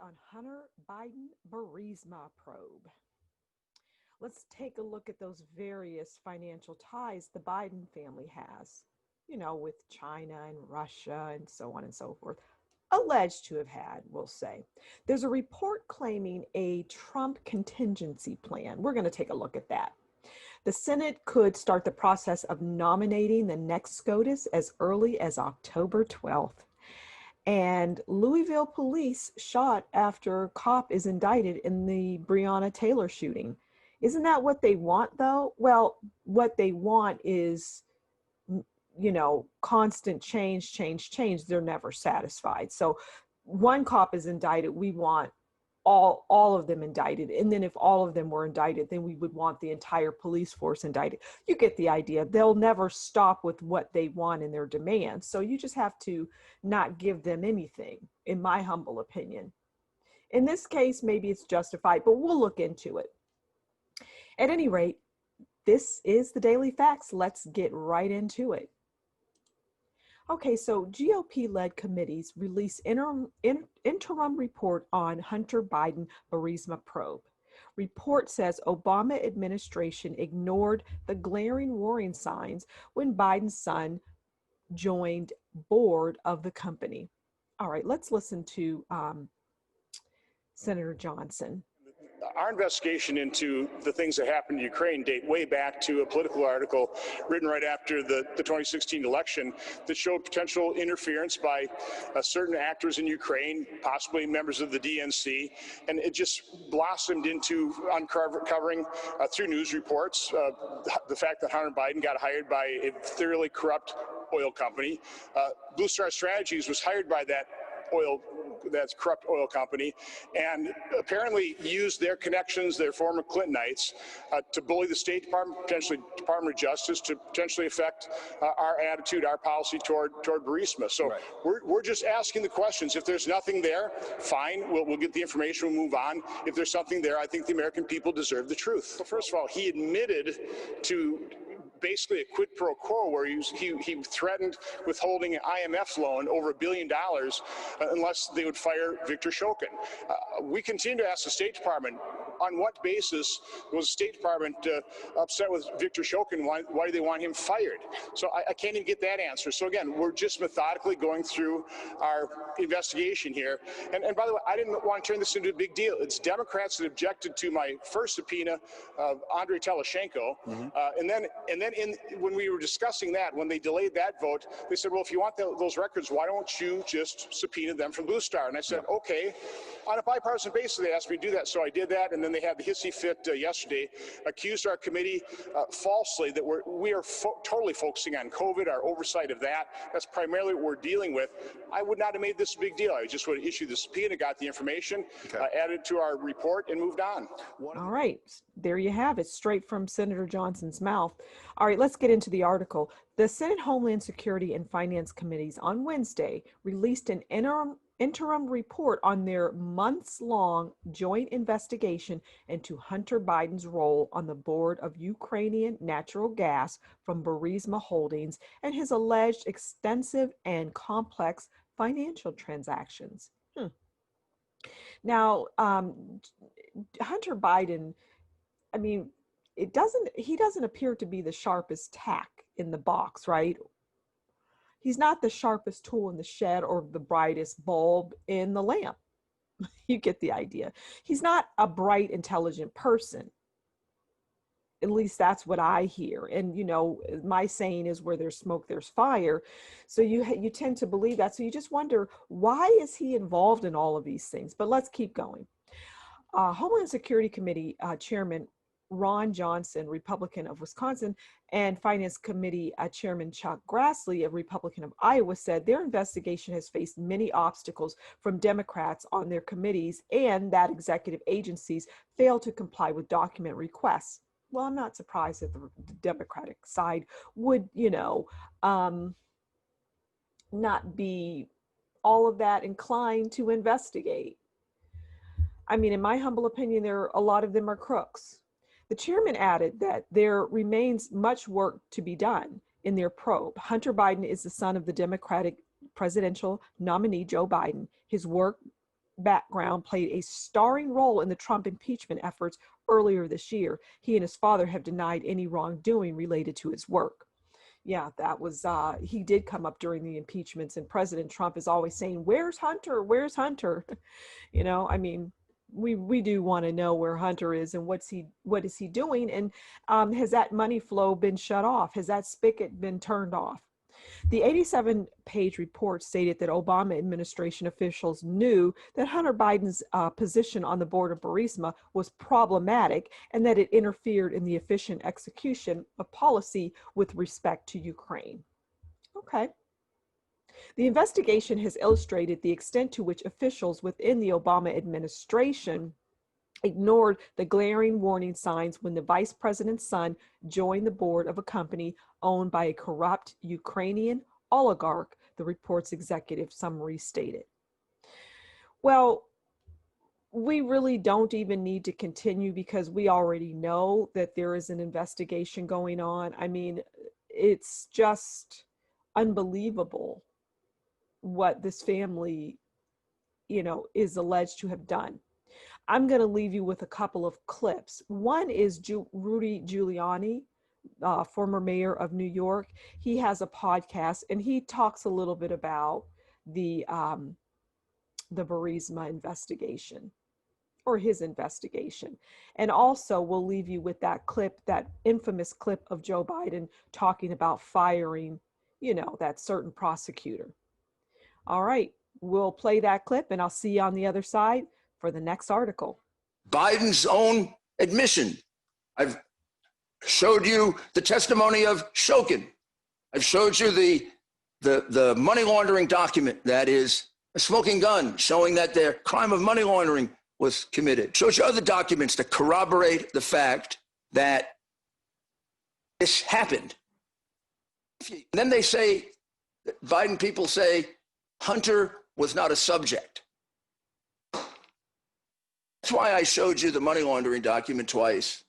on Hunter Biden Burisma probe. Let's take a look at those various financial ties the Biden family has, with China and Russia and so on and so forth. Alleged to have had, we'll say. There's a report claiming a Trump contingency plan. We're going to take a look at that. The Senate could start the process of nominating the next SCOTUS as early as October 12th. And Louisiville police shot after cop is indicted in the Breonna Taylor shooting. Isn't that what they want, though? Well, what they want is, constant change. They're never satisfied. So one cop is indicted. We want all of them indicted. And then if all of them were indicted, then we would want the entire police force indicted. You get the idea. They'll never stop with what they want in their demands. So you just have to not give them anything, in my humble opinion. In this case, maybe it's justified, but we'll look into it. At any rate, this is the Daily Facts. Let's get right into it. Okay, so GOP-led committees release interim report on Hunter Biden Burisma probe. Report says Obama administration ignored the glaring warning signs when Biden's son joined board of the company. All right, let's listen to Senator Johnson. Our investigation into the things that happened in Ukraine date way back to a political article written right after the 2016 election that showed potential interference by certain actors in Ukraine, possibly members of the DNC, and it just blossomed into uncovering through news reports the fact that Hunter Biden got hired by a thoroughly corrupt oil company. Blue Star Strategies was hired by that corrupt oil company, and apparently used their connections, their former Clintonites, to bully the State Department, potentially Department of Justice, to potentially affect our attitude, our policy toward Burisma. So right. we're just asking the questions. If there's nothing there, fine, we'll get the information, we'll move on. If there's something there, I think the American people deserve the truth. So first of all, he admitted to basically a quid pro quo where he threatened withholding an IMF loan over $1 billion unless they would fire Victor Shokin. We continue to ask the State Department, on what basis was the State Department upset with Victor Shokin? Why do they want him fired? So I can't even get that answer. So again, we're just methodically going through our investigation here. And by the way, I didn't want to turn this into a big deal. It's Democrats that objected to my first subpoena of Andrei Teleshenko. And then when we were discussing that, when they delayed that vote, they said, well, if you want those records, why don't you just subpoena them from Blue Star? And I said, okay. On a bipartisan basis, they asked me to do that, so I did that. And then they had the hissy fit yesterday, accused our committee falsely that we are totally focusing on COVID, our oversight of that. That's primarily what we're dealing with. I would not have made this a big deal. I just would have issued the subpoena, got the information, added to our report, and moved on. All right, there you have it, straight from Senator Johnson's mouth. All right, let's get into the article. The Senate Homeland Security and Finance Committees on Wednesday released an interim report on their months-long joint investigation into Hunter Biden's role on the board of Ukrainian natural gas from Burisma Holdings and his alleged extensive and complex financial transactions. Now, Hunter Biden, I mean, he doesn't appear to be the sharpest tack in the box, right? He's not the sharpest tool in the shed or the brightest bulb in the lamp. You get the idea. He's not a bright, intelligent person. At least that's what I hear. And, my saying is where there's smoke, there's fire. So you tend to believe that. So you just wonder, why is he involved in all of these things? But let's keep going. Homeland Security Committee Chairman Ron Johnson, Republican of Wisconsin, and Finance Committee Chairman Chuck Grassley, a Republican of Iowa, said their investigation has faced many obstacles from Democrats on their committees and that executive agencies failed to comply with document requests. Well, I'm not surprised that the Democratic side would, not be all of that inclined to investigate. I mean, in my humble opinion, a lot of them are crooks. The chairman added that there remains much work to be done in their probe. Hunter Biden is the son of the Democratic presidential nominee, Joe Biden. His work background played a starring role in the Trump impeachment efforts earlier this year. He and his father have denied any wrongdoing related to his work. Yeah, that was, he did come up during the impeachments, and President Trump is always saying, "Where's Hunter? Where's Hunter?" You know, I mean, we do want to know where Hunter is and what is he doing, and has that money flow been shut off? Has that spigot been turned off? The 87-page report stated that Obama administration officials knew that Hunter Biden's position on the board of Burisma was problematic and that it interfered in the efficient execution of policy with respect to Ukraine. Okay. The investigation has illustrated the extent to which officials within the Obama administration ignored the glaring warning signs when the vice president's son joined the board of a company owned by a corrupt Ukrainian oligarch, the report's executive summary stated. Well, we really don't even need to continue because we already know that there is an investigation going on. I mean, it's just unbelievable what this family, is alleged to have done. I'm going to leave you with a couple of clips. One is Rudy Giuliani, former mayor of New York. He has a podcast and he talks a little bit about the Burisma investigation, or his investigation. And also we'll leave you with that clip, that infamous clip of Joe Biden talking about firing, that certain prosecutor. All right, we'll play that clip and I'll see you on the other side for the next article. Biden's own admission. I've showed you the testimony of Shokin. I've showed you the money laundering document that is a smoking gun showing that their crime of money laundering was committed. Shows you other documents that corroborate the fact that this happened. And then they say, Biden people say, Hunter was not a subject. That's why I showed you the money laundering document twice.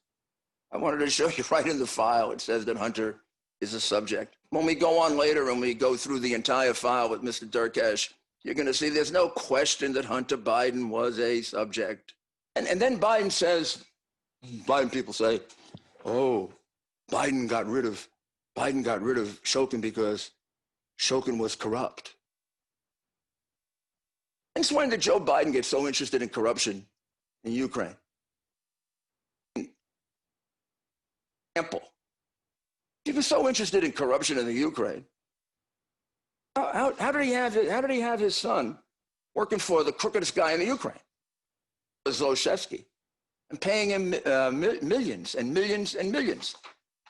I wanted to show you right in the file. It says that Hunter is a subject. When we go on later and we go through the entire file with Mr. Durkesh, you're going to see there's no question that Hunter Biden was a subject. And then Biden says, Biden people say, oh, Biden got rid of Shokin because Shokin was corrupt. Since when did Joe Biden get so interested in corruption in Ukraine? Example. He was so interested in corruption in the Ukraine. How did he have his son working for the crookedest guy in the Ukraine, Zlochevsky, and paying him millions and millions and millions?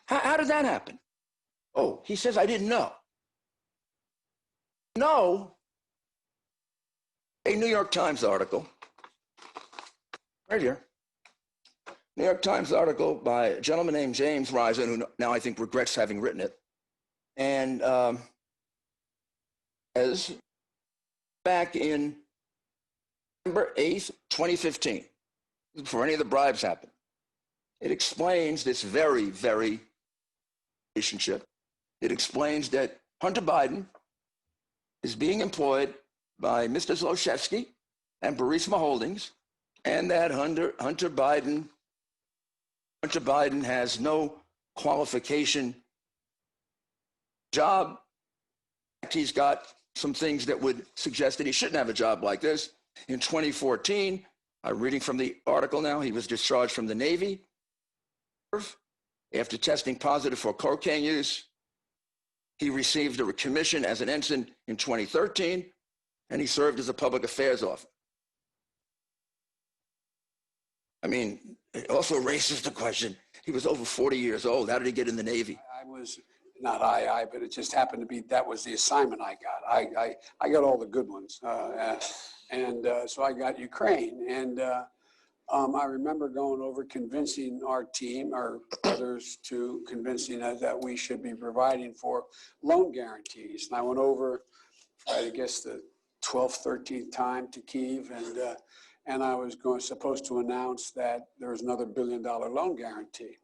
How did that happen? Oh, he says, I didn't know. No. A New York Times article, right here. New York Times article by a gentleman named James Risen, who now I think regrets having written it. And as back in November 8th, 2015, before any of the bribes happened, it explains this very, very relationship. It explains that Hunter Biden is being employed by Mr. Zlochevsky and Burisma Holdings, and that Hunter Biden has no qualification job. He's got some things that would suggest that he shouldn't have a job like this. In 2014, I'm reading from the article now, he was discharged from the Navy after testing positive for cocaine use. He received a commission as an ensign in 2013, and he served as a public affairs officer. I mean, it also raises the question, he was over 40 years old. How did he get in the Navy? I was, not but it just happened to be, that was the assignment I got. I got all the good ones. So I got Ukraine. And I remember going over convincing our team, or others, to convincing us that we should be providing for loan guarantees. And I went over, I guess, the 12th, 13th time to Kyiv, and I was supposed to announce that there was another $1 billion loan guarantee.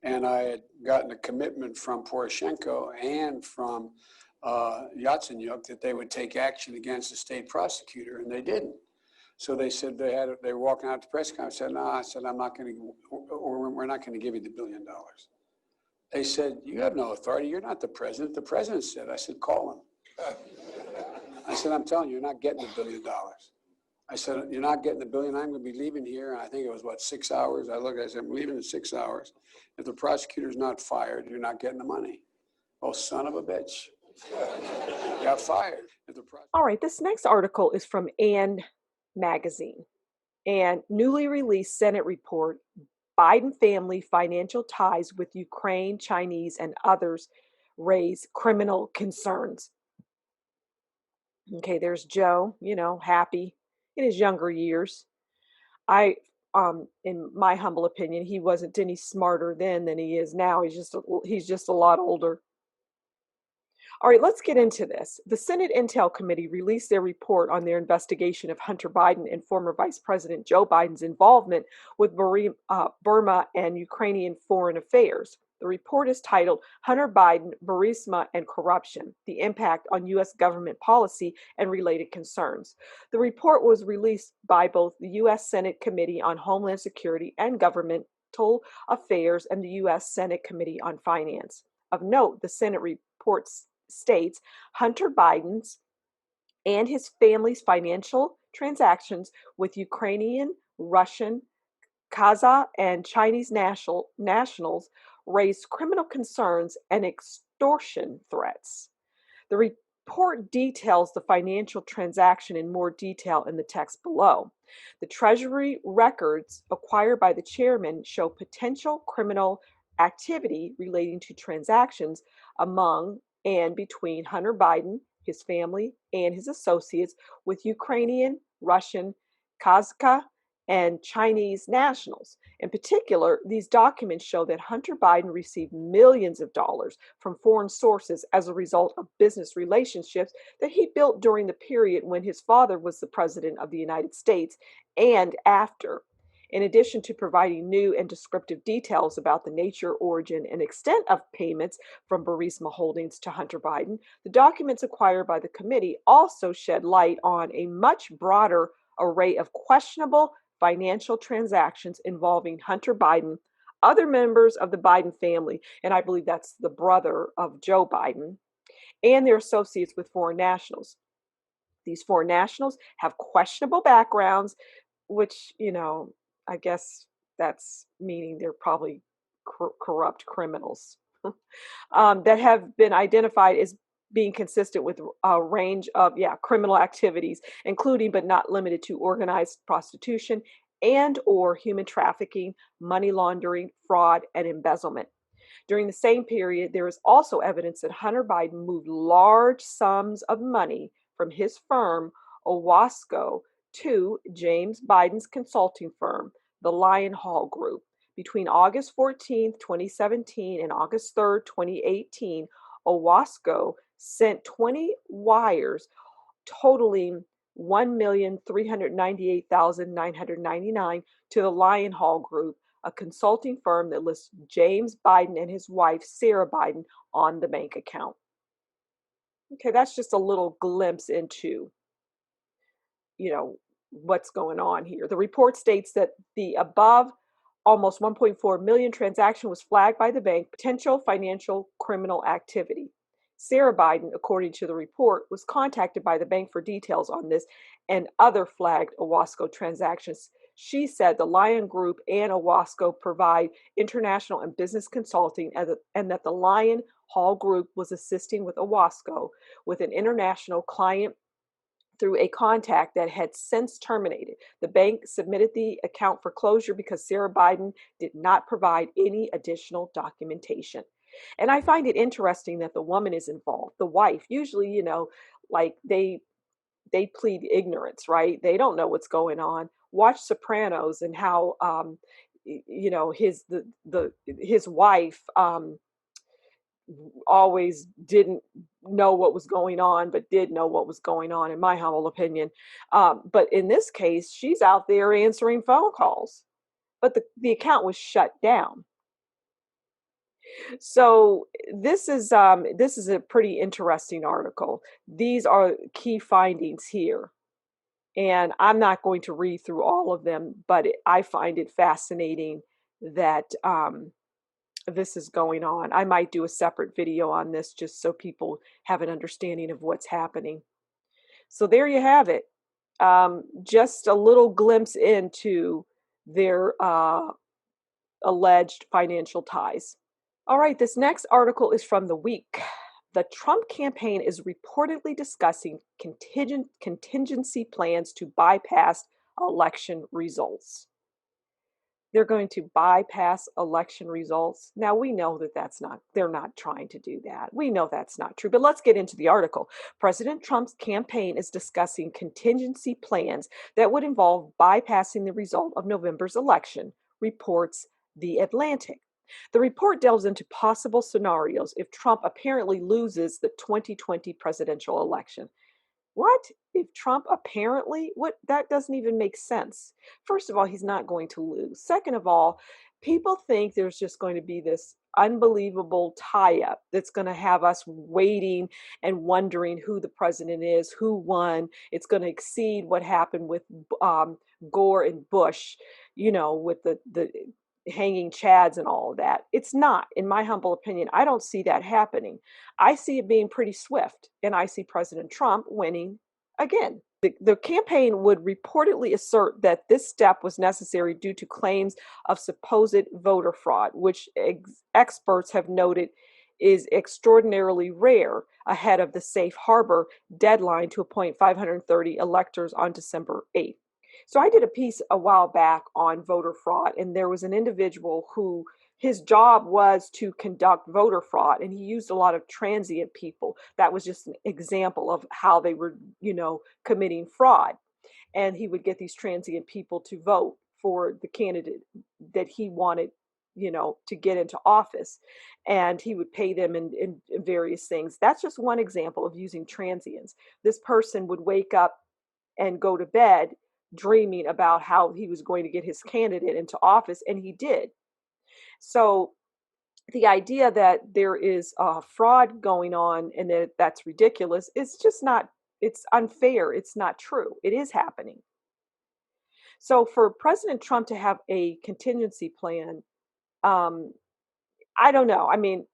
And I had gotten a commitment from Poroshenko and from Yatsenyuk that they would take action against the state prosecutor, and they didn't. So they said they were walking out to the press conference. I said, no, I said, I'm not going to, or we're not going to give you the $1 billion. They said, you have no authority. You're not the president. The president said. I said, call him. I said, I'm telling you, you're not getting the $1 billion. I said, you're not getting the $1 billion. I'm going to be leaving here. And I think it was, what, 6 hours? I said, I'm leaving in 6 hours. If the prosecutor's not fired, you're not getting the money. Oh, son of a bitch. Got fired. All right, this next article is from Ann Magazine. And newly released Senate report, Biden family financial ties with Ukraine, Chinese, and others raise criminal concerns. Okay, there's Joe, happy in his younger years. In my humble opinion, he wasn't any smarter then than he is now. He's just a lot older. All right, let's get into this. The Senate Intel Committee released their report on their investigation of Hunter Biden and former Vice President Joe Biden's involvement with Burma and Ukrainian foreign affairs. The report is titled Hunter Biden, Burisma, and Corruption, the Impact on U.S. Government Policy and Related Concerns. The report was released by both the U.S. Senate Committee on Homeland Security and Governmental Affairs and the U.S. Senate Committee on Finance. Of note, the Senate report states Hunter Biden's and his family's financial transactions with Ukrainian, Russian, Kazakh, and Chinese nationals raised criminal concerns and extortion threats. The report details the financial transaction in more detail in the text below. The Treasury records acquired by the chairman show potential criminal activity relating to transactions among and between Hunter Biden, his family, and his associates with Ukrainian, Russian, Kazakh, and Chinese nationals. In particular, these documents show that Hunter Biden received millions of dollars from foreign sources as a result of business relationships that he built during the period when his father was the president of the United States and after. In addition to providing new and descriptive details about the nature, origin, and extent of payments from Burisma Holdings to Hunter Biden, the documents acquired by the committee also shed light on a much broader array of questionable financial transactions involving Hunter Biden, other members of the Biden family, and I believe that's the brother of Joe Biden, and their associates with foreign nationals. These foreign nationals have questionable backgrounds, which, I guess that's meaning they're probably corrupt criminals that have been identified as being consistent with a range of criminal activities, including but not limited to organized prostitution and or human trafficking, money laundering, fraud, and embezzlement. During the same period, there is also evidence that Hunter Biden moved large sums of money from his firm, Owasco, to James Biden's consulting firm, the Lion Hall Group. Between August 14th, 2017 and August 3rd, 2018, Owasco sent 20 wires totaling $1,398,999 to the Lion Hall Group, a consulting firm that lists James Biden and his wife, Sarah Biden, on the bank account. Okay, that's just a little glimpse into, what's going on here. The report states that the above almost 1.4 million transaction was flagged by the bank potential financial criminal activity. Sarah Biden, according to the report, was contacted by the bank for details on this and other flagged Owasco transactions. She said the Lion Group and Owasco provide international and business consulting, and that the Lion Hall Group was assisting with Owasco with an international client through a contact that had since terminated. The bank submitted the account for closure because Sarah Biden did not provide any additional documentation. And I find it interesting that the woman is involved, the wife. Usually, like they plead ignorance, right? They don't know what's going on. Watch Sopranos and how his wife always didn't know what was going on, but did know what was going on, in my humble opinion. But in this case, she's out there answering phone calls, but the account was shut down. So this is a pretty interesting article. These are key findings here. And I'm not going to read through all of them, but I find it fascinating that this is going on. I might do a separate video on this just so people have an understanding of what's happening. So there you have it. Just a little glimpse into their alleged financial ties. All right, this next article is from The Week. The Trump campaign is reportedly discussing contingency plans to bypass election results. They're going to bypass election results. Now, we know that they're not trying to do that. We know that's not true, but let's get into the article. President Trump's campaign is discussing contingency plans that would involve bypassing the result of November's election, reports The Atlantic. The report delves into possible scenarios if Trump apparently loses the 2020 presidential election. What? If Trump apparently? What? That doesn't even make sense. First of all, he's not going to lose. Second of all, people think there's just going to be this unbelievable tie-up that's going to have us waiting and wondering who the president is, who won. It's going to exceed what happened with Gore and Bush, with the hanging chads and all of that. It's not, in my humble opinion. I don't see that happening. I see it being pretty swift, and I see President Trump winning again. The campaign would reportedly assert that this step was necessary due to claims of supposed voter fraud, which experts have noted is extraordinarily rare ahead of the safe harbor deadline to appoint 530 electors on December 8th. So I did a piece a while back on voter fraud, and there was an individual who his job was to conduct voter fraud, and he used a lot of transient people. That was just an example of how they were, committing fraud. And he would get these transient people to vote for the candidate that he wanted, to get into office. And he would pay them in various things. That's just one example of using transients. This person would wake up and go to bed dreaming about how he was going to get his candidate into office, and he did. So the idea that there is fraud going on and that's ridiculous is just not, it's unfair. It's not true. It is happening. So for President Trump to have a contingency plan, I don't know. I mean,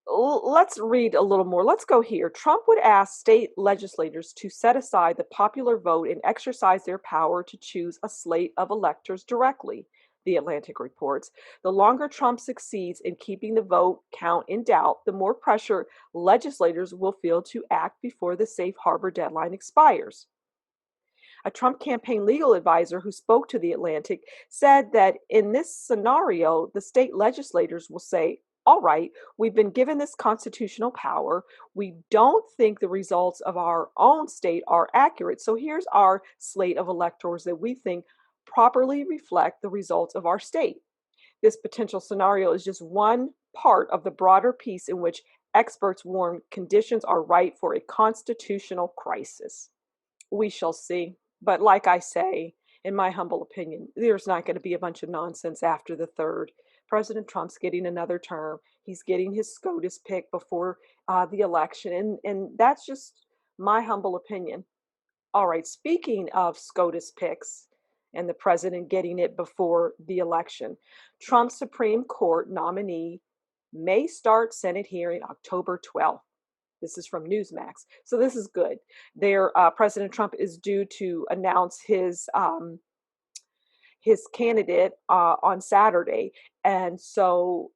let's read a little more. Let's go here. Trump would ask state legislators to set aside the popular vote and exercise their power to choose a slate of electors directly, The Atlantic reports. The longer Trump succeeds in keeping the vote count in doubt, the more pressure legislators will feel to act before the safe harbor deadline expires. A Trump campaign legal advisor who spoke to The Atlantic said that in this scenario, the state legislators will say, all right, we've been given this constitutional power. We don't think the results of our own state are accurate. So here's our slate of electors that we think properly reflect the results of our state. This potential scenario is just one part of the broader piece in which experts warn conditions are ripe for a constitutional crisis. We shall see. But like I say, in my humble opinion, there's not going to be a bunch of nonsense after the 3rd. President Trump's getting another term. He's getting his SCOTUS pick before the election. And that's just my humble opinion. All right, speaking of SCOTUS picks and the president getting it before the election, Trump's Supreme Court nominee may start Senate hearing October 12th. This is from Newsmax. So this is good. President Trump is due to announce his candidate on Saturday. And so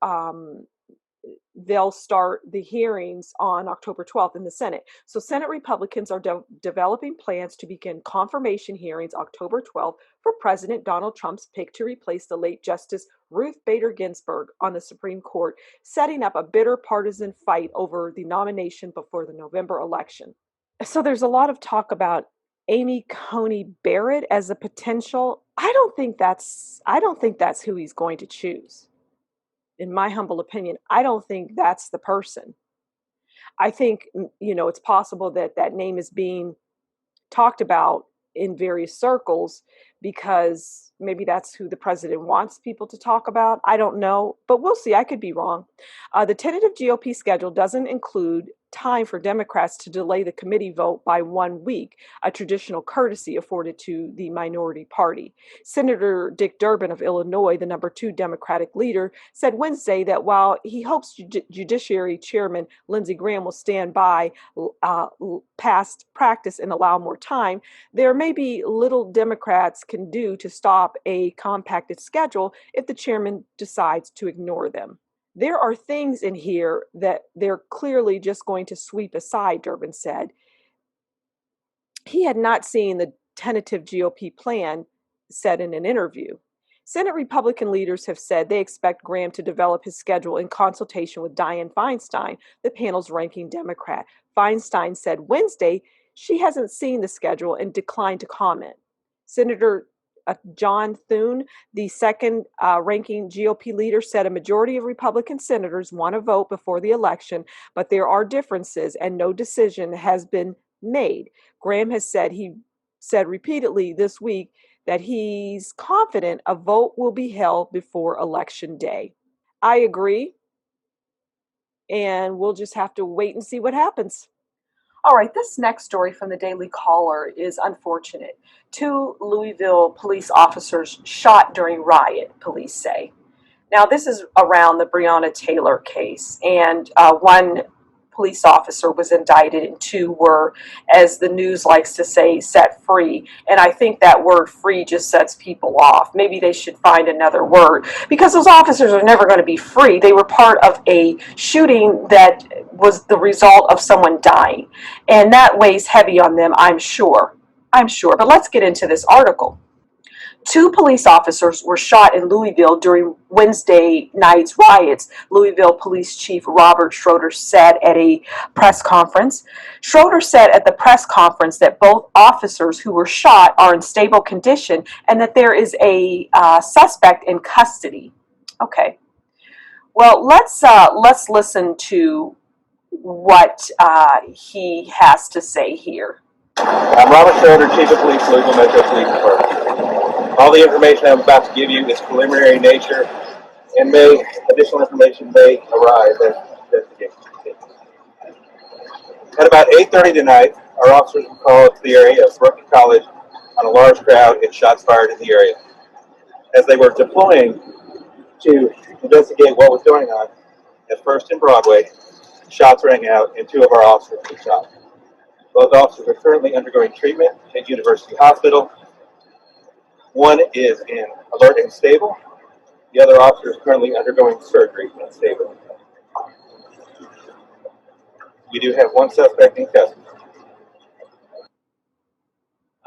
they'll start the hearings on October 12th in the Senate. So Senate Republicans are developing plans to begin confirmation hearings October 12th for President Donald Trump's pick to replace the late Justice Ruth Bader Ginsburg on the Supreme Court, setting up a bitter partisan fight over the nomination before the November election. So there's a lot of talk about Amy Coney Barrett as a potential. I don't think that's who he's going to choose. In my humble opinion, I don't think that's the person. I think, it's possible that that name is being talked about in various circles because maybe that's who the president wants people to talk about. I don't know, but we'll see. I could be wrong. The tentative GOP schedule doesn't include time for Democrats to delay the committee vote by 1 week, a traditional courtesy afforded to the minority party. Senator Dick Durbin of Illinois, the #2 Democratic leader, said Wednesday that while he hopes Judiciary Chairman Lindsey Graham will stand by past practice and allow more time, there may be little Democrats can do to stop a compacted schedule if the chairman decides to ignore them. There are things in here that they're clearly just going to sweep aside, Durbin said. He had not seen the tentative GOP plan, said in an interview. Senate Republican leaders have said they expect Graham to develop his schedule in consultation with Dianne Feinstein, the panel's ranking Democrat. Feinstein said Wednesday she hasn't seen the schedule and declined to comment. Senator John Thune, the second ranking GOP leader, said a majority of Republican senators want to vote before the election, but there are differences and no decision has been made. Graham has said repeatedly this week that he's confident a vote will be held before Election Day. I agree, and we'll just have to wait and see what happens. All right, this next story from the Daily Caller is unfortunate. 2 Louisville police officers shot during riot, police say. Now, this is around the Breonna Taylor case, and 1 police officer was indicted and 2 were, as the news likes to say, set free. And I think that word free just sets people off. Maybe they should find another word, because those officers are never going to be free. They were part of a shooting that was the result of someone dying, and that weighs heavy on them, I'm sure. But let's get into this article. 2 police officers were shot in Louisville during Wednesday night's riots, Louisville Police Chief Robert Schroeder said at a press conference. Schroeder said at the press conference that both officers who were shot are in stable condition and that there is a suspect in custody. Okay. Well, let's listen to what he has to say here. I'm Robert Schroeder, Chief of Police, Louisville Metro Police Department. All the information I'm about to give you is preliminary in nature, and additional information may arise as investigation continues. At about 8:30 tonight, our officers were called to the area of Brooklyn College on a large crowd and shots fired in the area. As they were deploying to investigate what was going on at First and Broadway, shots rang out and 2 of our officers were shot. Both officers are currently undergoing treatment at University Hospital. One is in alert and stable. The other officer is currently undergoing surgery and stable. We do have 1 suspect in custody.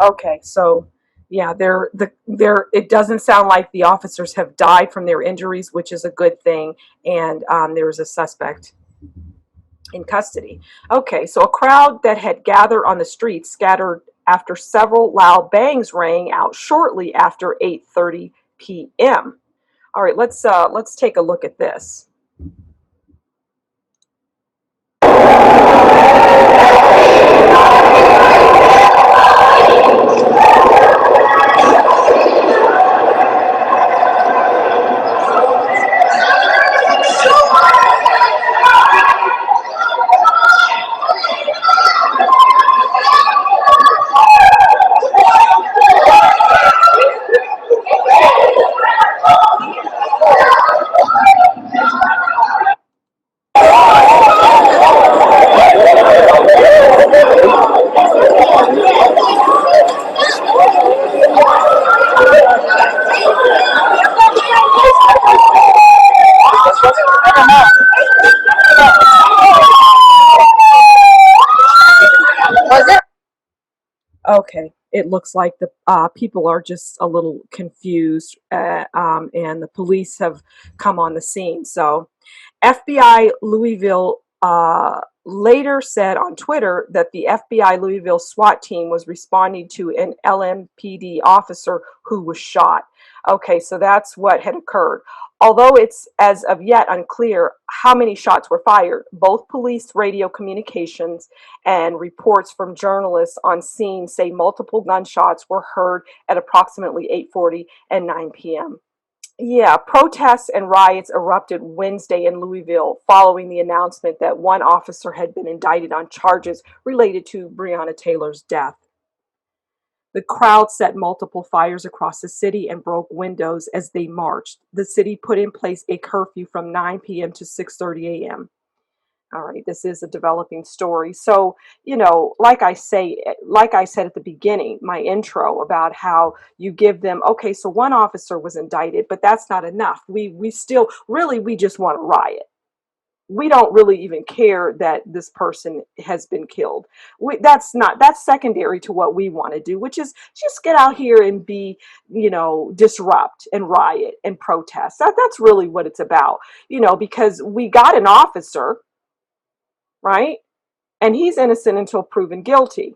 Okay, so yeah, it doesn't sound like the officers have died from their injuries, which is a good thing, and there is a suspect in custody. Okay, so a crowd that had gathered on the street scattered after several loud bangs rang out shortly after 8:30 p.m. All right, let's take a look at this. Okay, it looks like the people are just a little confused, and the police have come on the scene. So, FBI Louisville later said on Twitter that the FBI Louisville SWAT team was responding to an LMPD officer who was shot. Okay, so that's what had occurred. Although it's as of yet unclear how many shots were fired, both police radio communications and reports from journalists on scene say multiple gunshots were heard at approximately 8:40 and 9 p.m. Yeah, protests and riots erupted Wednesday in Louisville following the announcement that one officer had been indicted on charges related to Breonna Taylor's death. The crowd set multiple fires across the city and broke windows as they marched. The city put in place a curfew from 9 p.m. to 6:30 a.m. All right, this is a developing story. So, like I said at the beginning, my intro about how you give them, okay, so one officer was indicted, but that's not enough. We still really we just want to riot. We don't really even care that this person has been killed. That's secondary to what we want to do, which is just get out here and be, disrupt and riot and protest. That's really what it's about, because we got an officer, right? And he's innocent until proven guilty.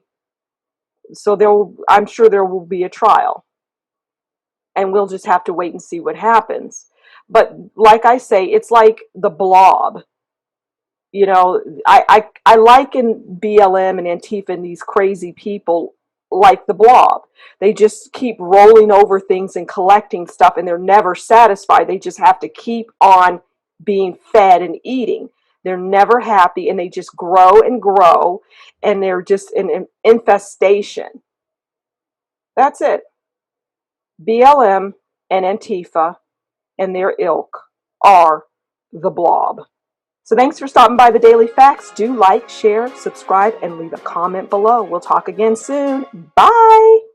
So I'm sure there will be a trial, and we'll just have to wait and see what happens. But like I say, it's like the blob. I liken BLM and Antifa and these crazy people like the blob. They just keep rolling over things and collecting stuff, and they're never satisfied. They just have to keep on being fed and eating. They're never happy, and they just grow and grow, and they're just an infestation. That's it. BLM and Antifa and their ilk are the blob. So thanks for stopping by the Daily Facts. Do like, share, subscribe, and leave a comment below. We'll talk again soon. Bye.